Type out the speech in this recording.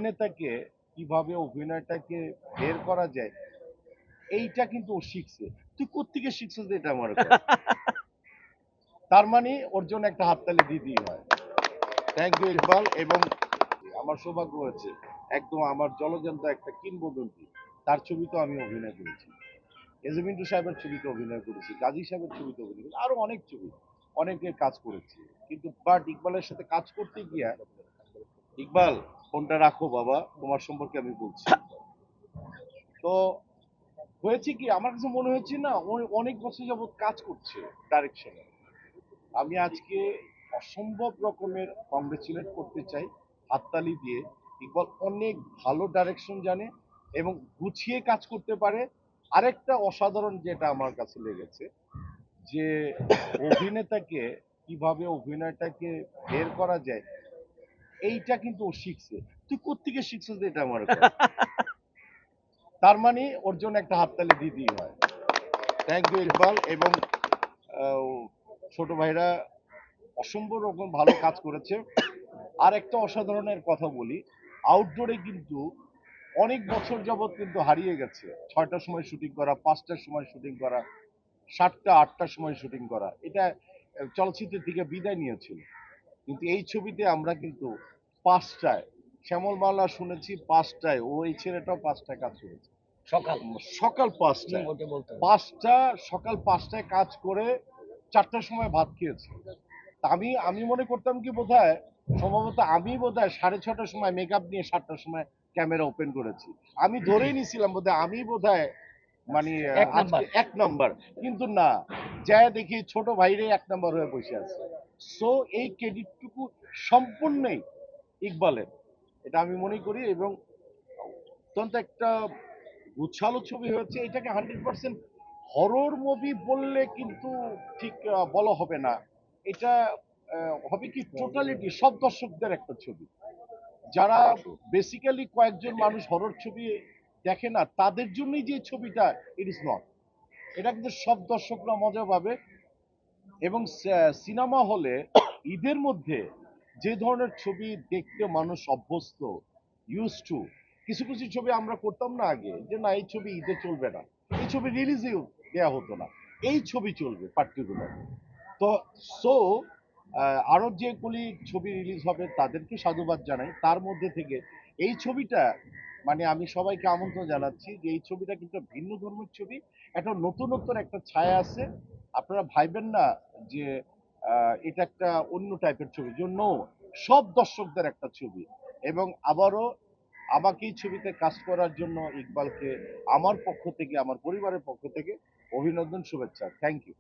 অভিনেতাকে কিভাবে অভিনয়টাকে বের করা যায় এইটা কিন্তু ও শিখছে। তুই কোত্থেকে শিখছিস এটা আমার তার মানে ওর জন্য একটা হাততালি দিতেই হয়। Thank you Iqbal. এবং আমার সৌভাগ্য হয়েছে একদম আমার জলজ্যান্ত একটা কিংবদন্তি তার ছবিতে আমি অভিনয় করেছি। এজে মিন্টু সাহেবের ছবিতে অভিনয় করেছি, কাজী সাহেবের ছবিতে অভিনয় করেছি, আরো অনেক ছবি অনেকের কাজ করেছি। কিন্তু বাট ইকবালের সাথে কাজ করতে গিয়া ইকবাল ফোনটা রাখো বাবা, তোমার সম্পর্কে আমি বলছি। তো হয়েছে কি আমার কাছে মনে হচ্ছে না ও অনেক বছর যাবত কাজ করছে ডাইরেকশনে। আমি আজকে অসম্ভব রকমের কংগ্রেচুলেট করতে চাই হাততালি দিয়ে। ইকবাল অনেক ভালো ডাইরেকশন জানে এবং গুছিয়ে কাজ করতে পারে। আরেকটা অসাধারণ যেটা আমার কাছে লেগেছে যে অভিনেতাকে কিভাবে অভিনয়টাকে বের করা যায় এইটা কিন্তু ও শিখছে। তুই কোত্থেকে শিখছিস এটা আমার তার মানে ওর জন্য একটা হাততালি দিতেই হয়। Thank you Iqbal. এবং ছোট ভাইরা অসম্ভব রকম ভালো কাজ করেছে। আর একটা অসাধারণের কথা বলি, আউটডোরে কিন্তু অনেক বছর যাবৎ কিন্তু হারিয়ে গেছে 6টার সময় শুটিং করা, 5টার সময় শুটিং করা, 7টা 8টার সময় শুটিং করা। এটা চলচ্চিত্রের থেকে বিদায় নিয়েছিল। কিন্তু এই ছবিতে আমরা কিন্তু 5টায়, শ্যামল মালা শুনেছি 5টায়, ও এই ছেলেটাও 5টায় কাজ করেছে। সকাল সকাল 5টায়, 5টা সকাল 5টায় কাজ করে 4টার সময় ভাত খেয়েছে। আমি আমি মনে করতাম কি বোধহয় সম্ভবত আমি বোধহয় 6:30টার সময় মেকআপ নিয়ে 7টার সময় ক্যামেরা ওপেন করেছি। আমি ধরেই নিছিলাম বোধহয় আমি বোধহয় মানে আজকে 1 নাম্বার, কিন্তু না, যায় দেখি ছোট ভাইরে 1 নাম্বার হয়ে বসে আছে। সো এই ক্রেডিটটুকু সম্পূর্ণই ইকবালের, এটা আমি মনে করি। এবং অত্যন্ত একটা গুছালো ছবি হয়েছে। এটাকে 100% হরর মুভি বললে কিন্তু ঠিক বলা হবে না। এটা হবে কি টোটালিটি সব দর্শকদের একটা ছবি। যারা বেসিক্যালি কয়েকজন মানুষ হরর ছবি দেখে না তাদের জন্যই যে ছবিটা, ইট ইজ নট। এটা কিন্তু সব দর্শকরা মজা পাবে। এবং সিনেমা হলে ঈদের মধ্যে যে ধরনের ছবি দেখতে মানুষ অভ্যস্ত, ইউজ টু, কিছু কিছু ছবি আমরা করতাম না আগে যে না এই ছবি ঈদে চলবে না, এই ছবি রিলিজেও দেওয়া হতো না, এই ছবি চলবে পার্টিকুলার। তো সো আরো যেগুলি ছবি রিলিজ হবে তাদেরকে সাধুবাদ জানাই। তার মধ্যে থেকে এই ছবিটা মানে আমি সবাইকে আমন্ত্রণ জানাচ্ছি যে এই ছবিটা কিন্তু ভিন্ন ধর্মের ছবি, একটা নতুনত্বর একটা ছায়া আছে। আপনারা ভাইবেন না যে এটা একটা অন্য টাইপের ছবি, জন্য সব দর্শকদের একটা ছবি। এবং আবারও আমাকে এই ছবিতে কাজ করার জন্য ইকবালকে আমার পক্ষ থেকে, আমার পরিবারের পক্ষ থেকে অভিনন্দন, শুভেচ্ছা। Thank you.